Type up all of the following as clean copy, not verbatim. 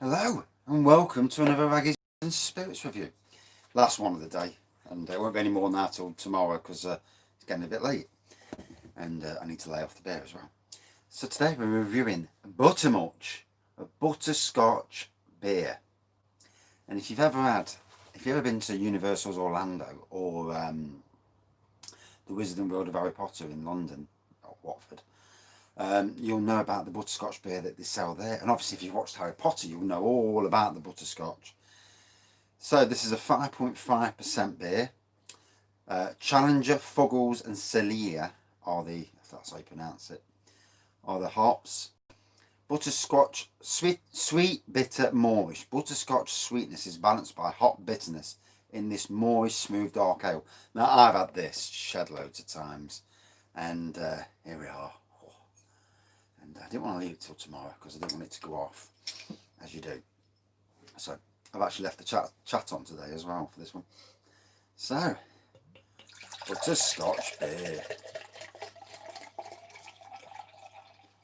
Hello and welcome to another Raggies and Spirits review. Last one of the day, and it won't be any more than that till tomorrow because it's getting a bit late and I need to lay off the beer as well. So today we're reviewing Buttermuch, a butterscotch beer. And if you've ever been to Universal's Orlando or the Wizarding World of Harry Potter in London or Watford, you'll know about the butterscotch beer that they sell there. And obviously if you've watched Harry Potter, you'll know all about the butterscotch. So this is a 5.5% beer. Challenger, Fuggles and Celia are the, if that's how you pronounce it, are the hops. Butterscotch, sweet, bitter, moreish. Butterscotch sweetness is balanced by hop bitterness in this moreish, smooth, dark ale. Now I've had this shed loads of times, and here we are. And I didn't want to leave it till tomorrow because I didn't want it to go off, as you do. So I've actually left the chat on today as well for this one. So, butterscotch beer.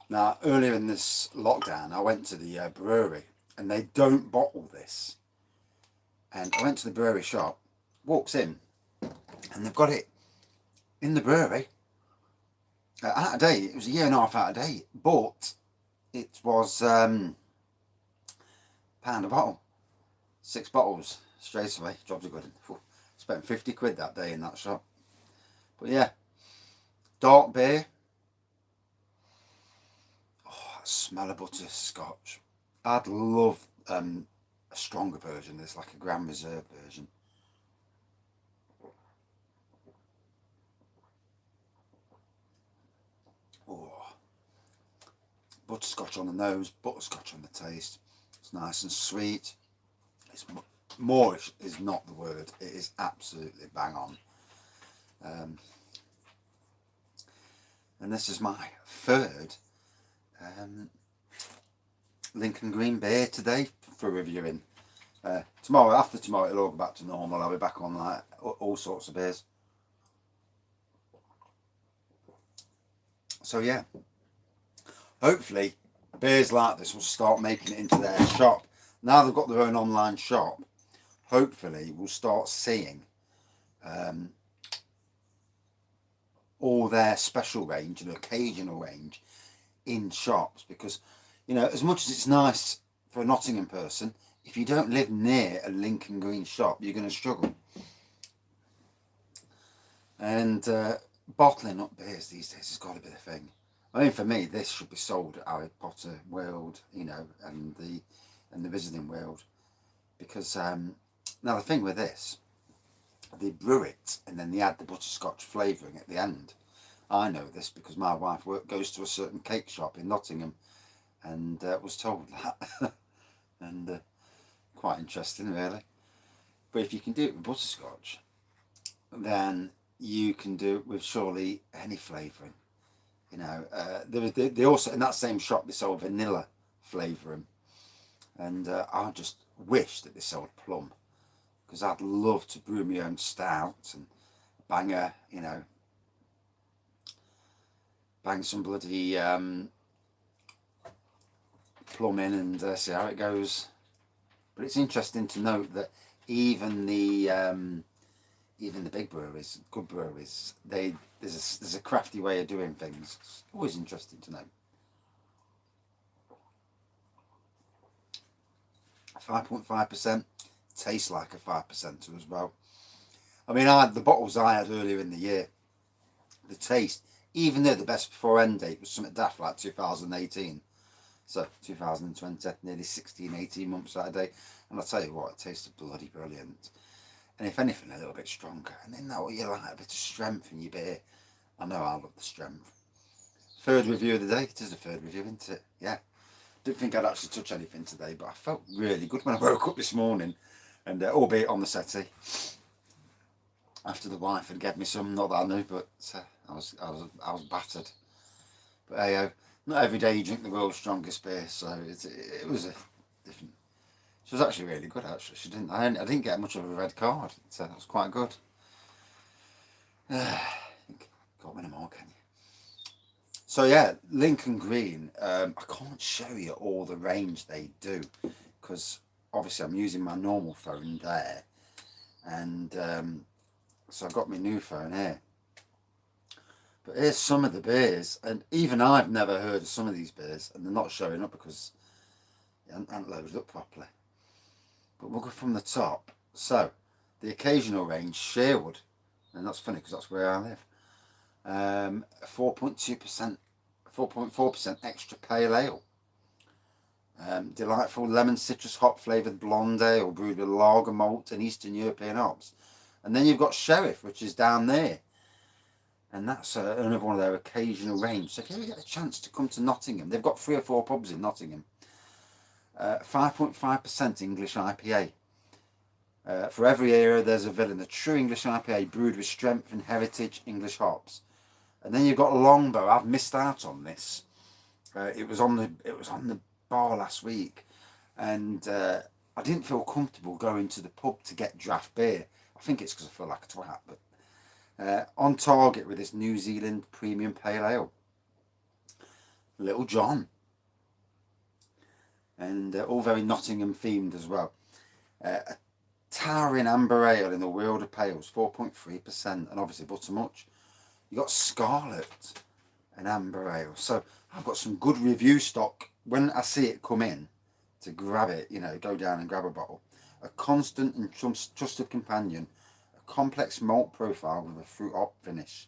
Now, earlier in this lockdown, I went to the brewery and they don't bottle this. And I went to the brewery shop, walks in, and they've got it in the brewery. Out of date. It was a year and a half out of date, but it was £1 a bottle. 6 bottles straight away. Jobs are good. Spent 50 quid that day in that shop. But yeah, dark beer. Oh, that smell of butterscotch. I'd love a stronger version. There's like a Grand Reserve version. Oh, butterscotch on the nose, butterscotch on the taste. It's nice and sweet. It's moreish is not the word. It is absolutely bang on. And this is my third Lincoln Green beer today for reviewing. Tomorrow, after tomorrow, it'll all go back to normal. I'll be back on like all sorts of beers. So yeah, hopefully beers like this will start making it into their shop. Now they've got their own online shop, hopefully we'll start seeing all their special range and occasional range in shops, because, you know, as much as it's nice for a Nottingham person, if you don't live near a Lincoln Green shop, you're going to struggle. And bottling up beers these days has got to be the thing. I mean, for me, this should be sold at Harry Potter World, you know, and the Wizarding World, because now the thing with this, they brew it and then they add the butterscotch flavouring at the end. I know this because my wife goes to a certain cake shop in Nottingham and was told that. And quite interesting, really. But if you can do it with butterscotch, then you can do it with surely any flavouring. You know, they also, in that same shop, they sold vanilla flavouring. And I just wish that they sold plum, because I'd love to brew my own stout and bang some bloody plum in and see how it goes. But it's interesting to note that even the big breweries, good breweries, there's a crafty way of doing things. It's always interesting to know. 5.5%, tastes like a 5% as well. I mean, the bottles I had earlier in the year, the taste, even though the best before end date was something daft like 2018, so 2020, nearly 18 months out of date, and I'll tell you what, it tasted bloody brilliant. And if anything, a little bit stronger. And then that what you like, a bit of strength in your beer. I know I love the strength. Third review of the day. It is the third review, isn't it? Yeah. Didn't think I'd actually touch anything today, but I felt really good when I woke up this morning, and albeit on the settee, after the wife had given me some, not that I knew, but I was battered. But hey, not every day you drink the world's strongest beer, so it was a different. She was actually really good. Actually, I didn't get much of a red card, so that was quite good. Can't win them all, can you? So yeah, Lincoln Green. I can't show you all the range they do. because obviously I'm using my normal phone there, and so I've got my new phone here. But here's some of the beers, and even I've never heard of some of these beers, and they're not showing up because they haven't loaded up properly. But we'll go from the top. So, the occasional range, Sherwood, and that's funny because that's where I live. 4.2%, 4.4% extra pale ale. Delightful lemon citrus hop flavoured blonde ale brewed with lager malt and Eastern European hops. And then you've got Sheriff, which is down there. And that's another one of their occasional range. So if you ever get a chance to come to Nottingham, they've got 3 or 4 pubs in Nottingham. 5.5% English IPA. For every era there's a villain. A true English IPA brewed with strength and heritage English hops. And then you've got Longbow. I've missed out on this. It was on the bar last week, and I didn't feel comfortable going to the pub to get draft beer. I think it's because I feel like a twat, but on target with this New Zealand premium pale ale. Little John. And all very Nottingham themed as well. A towering amber ale in the world of pales, 4.3%, and obviously Buttermuch. You got Scarlet and amber ale. So I've got some good review stock when I see it come in to grab it, go down and grab a bottle. A constant and trusted companion. A complex malt profile with a fruit hop finish.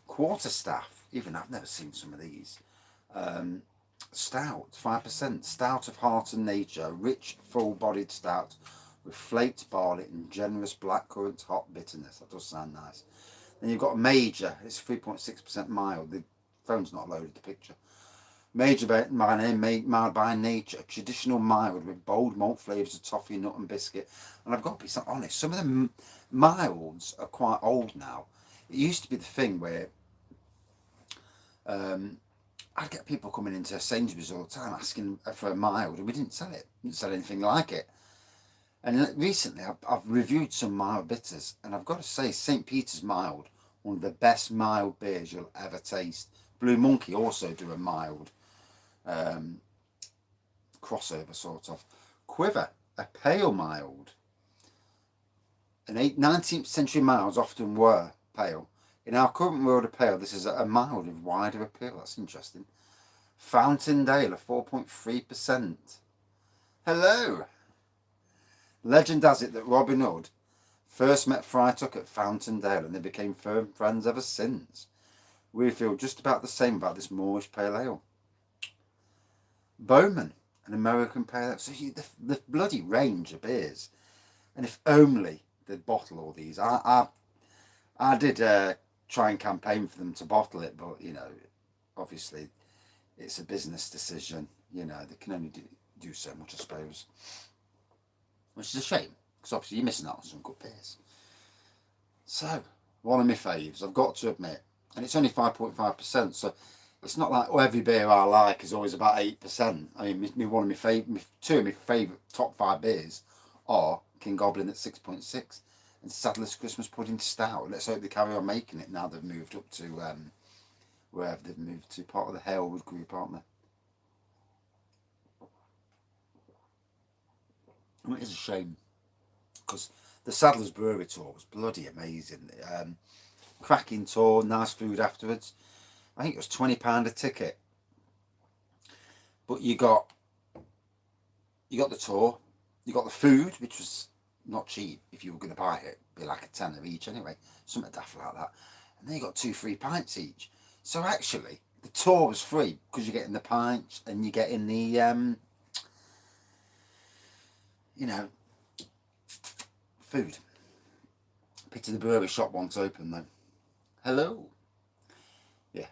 Quarterstaff, even I've never seen some of these. Stout, 5%. Stout of heart and nature. Rich, full-bodied stout with flaked barley and generous blackcurrant hop bitterness. That does sound nice. Then you've got Major. It's 3.6% mild. The phone's not loaded the picture. Major by name, mild by nature. Traditional mild with bold malt flavours of toffee, nut and biscuit. And I've got to be honest, some of the milds are quite old now. It used to be the thing where I'd get people coming into Sainsbury's all the time asking for a mild, and we didn't sell it. We didn't sell anything like it. And recently I've reviewed some mild bitters, and I've got to say St. Peter's Mild, one of the best mild beers you'll ever taste. Blue Monkey also do a mild crossover sort of. Quiver, a pale mild. And 19th century milds often were pale. In our current world of pale, this is a mild with wider appeal. That's interesting. Fountaindale, a 4.3%. Hello. Legend has it that Robin Hood first met Friar Tuck at Fountaindale, and they became firm friends ever since. We feel just about the same about this moreish pale ale. Bowman, an American pale ale. So the bloody range of beers. And if only they'd bottle all these. I did try and campaign for them to bottle it, but obviously it's a business decision. They can only do so much, I suppose. Which is a shame, because obviously you're missing out on some good beers. So, one of my faves, I've got to admit, and it's only 5.5%, so it's not like every beer I like is always about 8%. I mean, two of my favourite top 5 beers are King Goblin at 6.6 and Sadler's Christmas Pudding Stout. Let's hope they carry on making it now they've moved up to wherever they've moved to, part of the Halewood group, aren't they? I mean, it's a shame, because the Sadler's Brewery tour was bloody amazing. Cracking tour, nice food afterwards. I think it was £20 a ticket. But you got the tour, you got the food, which was not cheap if you were going to buy it. It'd be like a tenner each anyway, something daft like that. And then you got 2 free pints each. So actually, the tour was free because you're getting the pints and you're getting the food. Pity the brewery shop once open though. Hello. Yeah,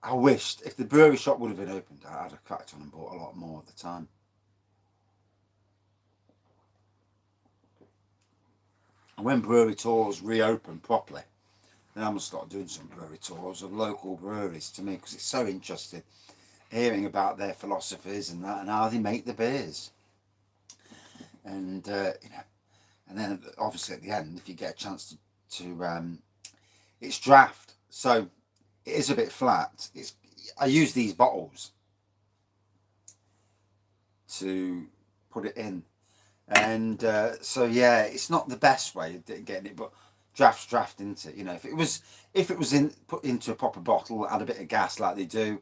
I wished if the brewery shop would have been opened, I'd have cracked on and bought a lot more at the time. And when brewery tours reopen properly, then I'm going to start doing some brewery tours of local breweries, to me, because it's so interesting hearing about their philosophies and that, and how they make the beers. And and then obviously at the end, if you get a chance to it's draft, so it is a bit flat. I use these bottles to put it in. And so yeah, it's not the best way of getting it, but draft into it. You know, if it was put into a proper bottle, add a bit of gas like they do,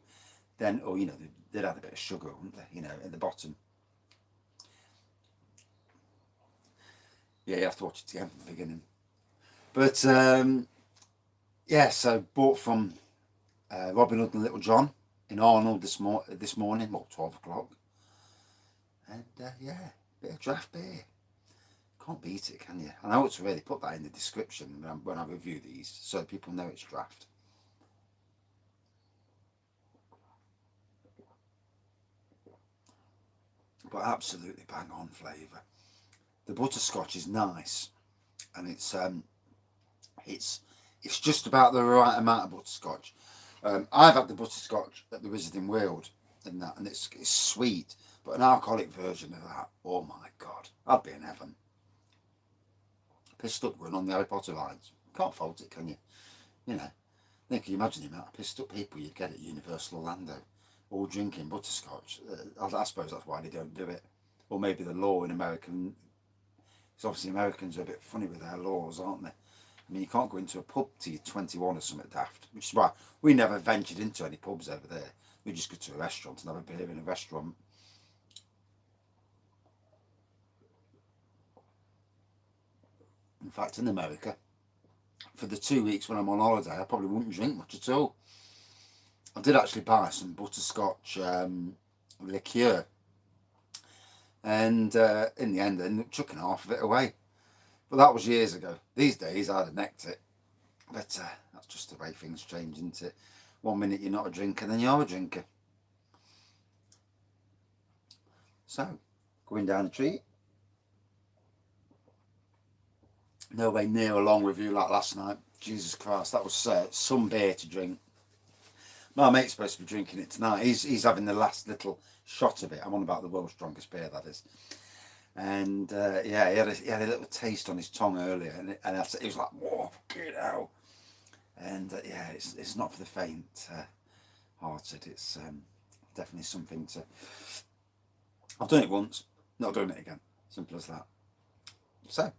then, or you know, they'd add a bit of sugar, wouldn't they? You know, at the bottom. Yeah, you have to watch it again from the beginning. But yeah, so bought from Robin Hood and Little John in Arnold this morning, well, 12 o'clock. And yeah, bit of draft beer. Can't beat it, can you? And I ought to really put that in the description when I review these, so people know it's draft. But absolutely bang on flavour. The butterscotch is nice, and it's just about the right amount of butterscotch. I've had the butterscotch at the Wizard in Weald and that, and it's sweet, but an alcoholic version of that, oh my god, I'd be in heaven. Pissed up going on the Harry Potter lines. Can't fault it, can you? You know, then can you imagine the amount of pissed up people you'd get at Universal Orlando, all drinking butterscotch? I suppose that's why they don't do it. Or maybe the law in America, because obviously Americans are a bit funny with their laws, aren't they? I mean, you can't go into a pub till you're 21 or something daft, which is why we never ventured into any pubs over there. We just go to a restaurant and have a beer in a restaurant. In fact, in America, for the 2 weeks when I'm on holiday, I probably wouldn't drink much at all. I did actually buy some butterscotch liqueur, and in the end I ended up chucking half of it away. But that was years ago. These days I'd have necked it. But that's just the way things change, isn't it? 1 minute you're not a drinker, then you're a drinker. So, going down the treat. No way near a long review like last night. Jesus Christ, that was some beer to drink. My mate's supposed to be drinking it tonight. He's having the last little shot of it. I'm on about the world's strongest beer, that is. And yeah, he had a little taste on his tongue earlier, and it was like, whoa, fucking hell. And yeah, it's not for the faint hearted. It's definitely something to. I've done it once, not doing it again. Simple as that. So.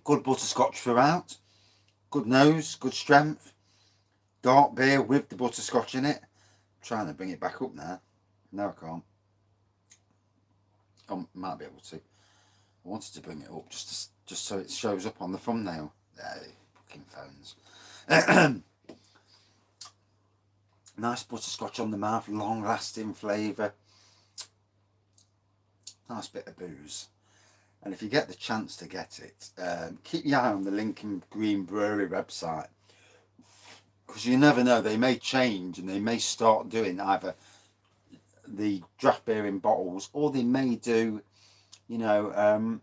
Good butterscotch throughout. Good nose, good strength. Dark beer with the butterscotch in it. I'm trying to bring it back up now. No, I can't. I might be able to. I wanted to bring it up just so it shows up on the thumbnail. Fucking phones. Nice butterscotch on the mouth, long lasting flavour. Nice bit of booze. And if you get the chance to get it, keep your eye on the Lincoln Green Brewery website, because you never know, they may change and they may start doing either the draft beer in bottles, or they may do, you know,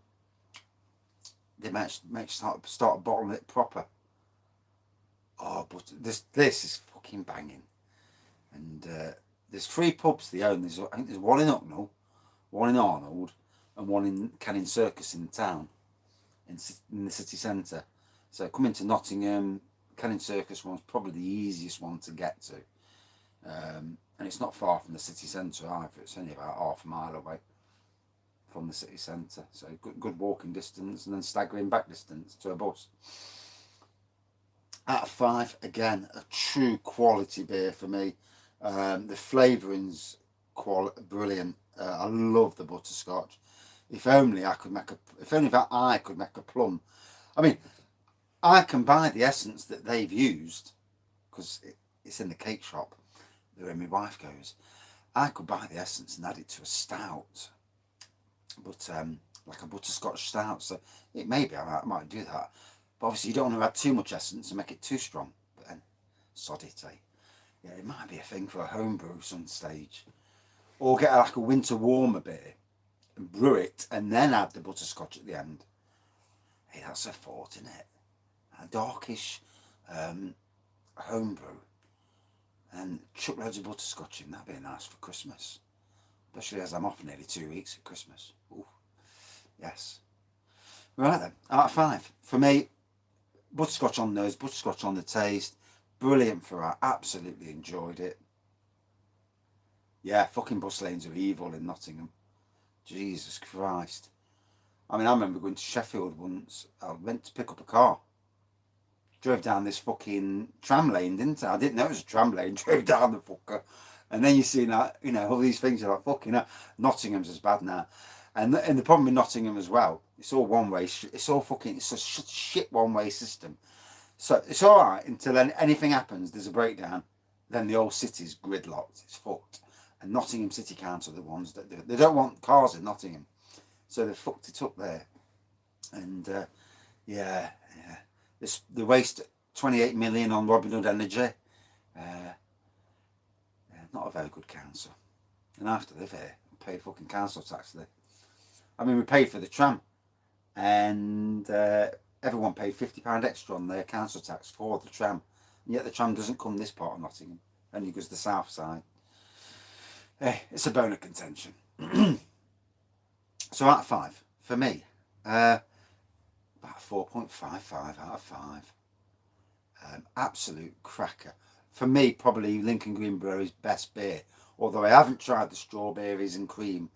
they might start bottling it proper. Oh, but this is fucking banging. And there's 3 pubs they own. I think there's one in Hucknall, one in Arnold, and one in Canning Circus in the town, in the city centre. So coming to Nottingham, Canning Circus one's probably the easiest one to get to. And it's not far from the city centre either. It's only about half a mile away from the city centre. So good walking distance, and then staggering back distance to a bus. Out of 5, again, a true quality beer for me. The flavouring's brilliant. I love the butterscotch. If only I could make a plum. I mean, I can buy the essence that they've used, because it's in the cake shop where my wife goes. I could buy the essence and add it to a stout, but like a butterscotch stout. So it maybe I might do that. But obviously you don't want to add too much essence and make it too strong. But then, sod it, eh? Yeah, it might be a thing for a homebrew some stage. Or get like a winter warmer beer and brew it and then add the butterscotch at the end. Hey, that's a thought, isn't it? A darkish homebrew and chuck loads of butterscotch in. That'd be nice for Christmas. Especially as I'm off nearly 2 weeks at Christmas. Ooh, yes. Right then, out of 5. For me, butterscotch on the nose, butterscotch on the taste, brilliant for that. Absolutely enjoyed it. Yeah, fucking bus lanes are evil in Nottingham. Jesus Christ. I mean, I remember going to Sheffield once. I went to pick up a car. Drove down this fucking tram lane, didn't I? I didn't know it was a tram lane. Drove down the fucker. And then you see that, you know, all these things. You're like, fucking hell. Nottingham's as bad now. And the problem with Nottingham as well, it's all one way. It's all fucking, it's a shit one way system. So it's all right until anything happens, there's a breakdown. Then the whole city's gridlocked. It's fucked. And Nottingham City Council are the ones that do it. They don't want cars in Nottingham. So they fucked it up there. And yeah. They waste 28 million on Robin Hood Energy. Not a very good council. And I have to live here and pay fucking council tax there. I mean, we paid for the tram. And everyone paid £50 extra on their council tax for the tram. And yet the tram doesn't come this part of Nottingham. Only goes the south side. It's a bone of contention. So out of 5, for me, about 4.55 out of 5. Absolute cracker. For me, probably Lincoln Green Brewery's best beer. Although I haven't tried the strawberries and cream.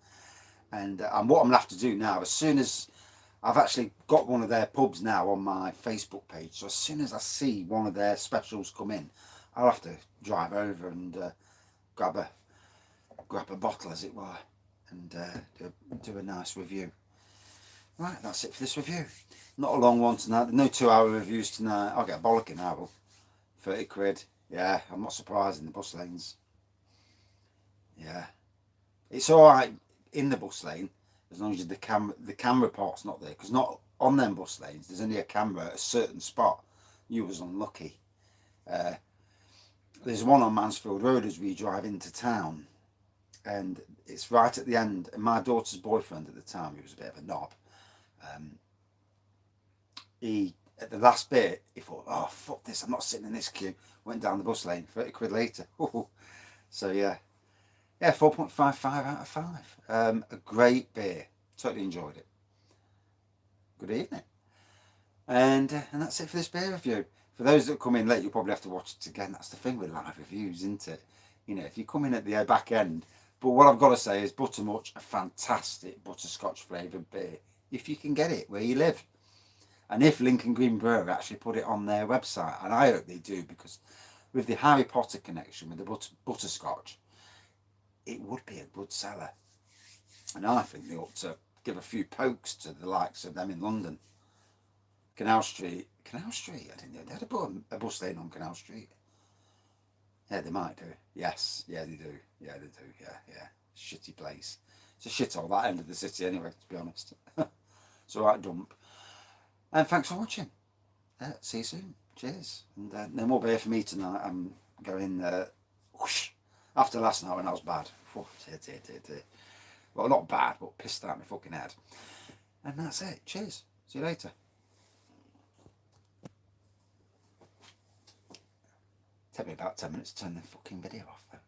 And what I'm going to have to do now, as soon as I've actually got one of their pubs now on my Facebook page. So as soon as I see one of their specials come in, I'll have to drive over and grab a bottle, as it were, and do a nice review. Right, that's it for this review. Not a long one tonight. No 2-hour reviews tonight. I'll get a bollocking now. 30 quid. Yeah, I'm not surprised in the bus lanes. Yeah. It's alright in the bus lane as long as the camera part's not there. Because not on them bus lanes, there's only a camera at a certain spot. You was unlucky. There's one on Mansfield Road as we drive into town. And it's right at the end. And my daughter's boyfriend at the time, he was a bit of a knob. He, at the last bit, he thought, oh, fuck this, I'm not sitting in this queue. Went down the bus lane, 30 quid later. So, yeah. Yeah, 4.55 out of 5. A great beer. Totally enjoyed it. Good evening. And that's it for this beer review. For those that come in late, you'll probably have to watch it again. That's the thing with live reviews, isn't it? You know, if you come in at the back end. But what I've got to say is Buttermuch, a fantastic butterscotch flavoured beer. If you can get it where you live. And if Lincoln Green Brewery actually put it on their website, and I hope they do, because with the Harry Potter connection with the butterscotch, it would be a good seller. And I think they ought to give a few pokes to the likes of them in London. Canal Street, I didn't know they had a bus lane on Canal Street. Yeah, they might do. Yes, yeah, they do. Yeah, they do. Yeah. Shitty place. It's a shithole, that end of the city anyway, to be honest. It's alright, dump. And thanks for watching. See you soon. Cheers. And no more beer for me tonight. I'm going whoosh, after last night when I was bad. Oh, dear. Well, not bad, but pissed out my fucking head. And that's it. Cheers. See you later. Take me about 10 minutes to turn the fucking video off though.